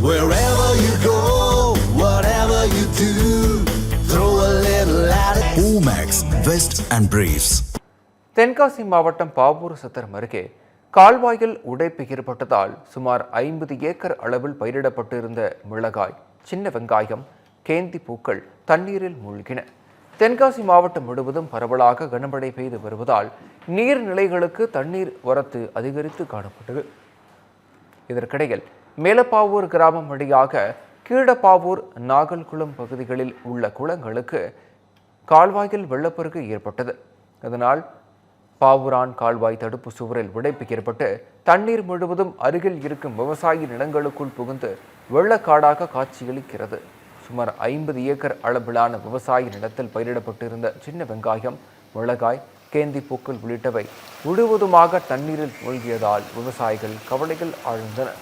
Wherever you go, whatever you do, throw a little at it. Omax, Vest and Briefs. Tenkasi மாவட்டம் பாவூர் சத்திரம் அருகே கால்வாயில் உடைப்பு ஏற்பட்டதால் சுமார் 50 ஏக்கர் அளவில் பயிரிடப்பட்டிருந்த மிளகாய், சின்ன வெங்காயம், கேந்தி பூக்கள் தண்ணீரில் மூழ்கின. தென்காசி மாவட்டம் முழுவதும் பரவலாக கனமழை பெய்து வருவதால் நீர்நிலைகளுக்கு தண்ணீர் வரத்து அதிகரித்து காணப்பட்டது. இதற்கிடையில் மேலப்பாவூர் கிராமம் வழியாக கீழப்பாவூர், நாகல்குளம் பகுதிகளில் உள்ள குளங்களுக்கு கால்வாயில் வெள்ளப்பெருக்கு ஏற்பட்டது. இதனால் பாவூரான் கால்வாய் தடுப்பு சுவரில் உடைப்பு ஏற்பட்டு தண்ணீர் முழுவதும் அருகில் இருக்கும் விவசாய நிலங்களுக்குள் புகுந்து வெள்ளக்காடாக காட்சியளிக்கிறது. சுமார் 50 ஏக்கர் அளவிலான விவசாய நிலத்தில் பயிரிடப்பட்டிருந்த சின்ன வெங்காயம், மிளகாய், கேந்தி பூக்கள் உள்ளிட்டவை முழுவதுமாக தண்ணீரில் மூழ்கியதால் விவசாயிகள் கவலையில் ஆழ்ந்தனர்.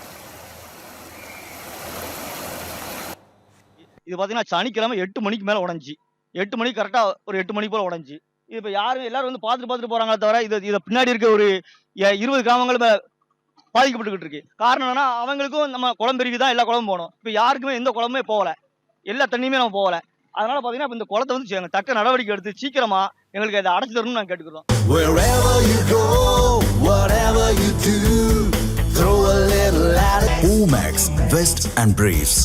இது பார்த்தீங்கன்னா சனிக்கிழமை 8 மணிக்கு மேலே உடஞ்சி, 8 மணிக்கு கரெக்டாக ஒரு 8 மணி போல் உடஞ்சி. இது இப்போ யாரும் எல்லாரும் வந்து பார்த்துட்டு போகிறாங்களே தவிர இதை பின்னாடி இருக்க ஒரு 20 கிராமங்கள் பாதிக்கப்பட்டுக்கிட்டு இருக்கு. காரணம் என்னன்னா, அவங்களுக்கும் நம்ம குளம் பெருகி தான் எல்லா குளமும் போகணும். இப்போ யாருக்குமே எந்த குளமே போகலை, எல்லா தண்ணியுமே நம்ம போகலை. அதனால பார்த்தீங்கன்னா இந்த குளத்தை வந்து தக்க நடவடிக்கை எடுத்து சீக்கிரமா எங்களுக்கு அதை அடைச்சு தரணும்னு நாங்கள் கேட்டுக்கிறோம். Wherever you go, whatever you do, throw a little at it. Omax, Vest and Briefs.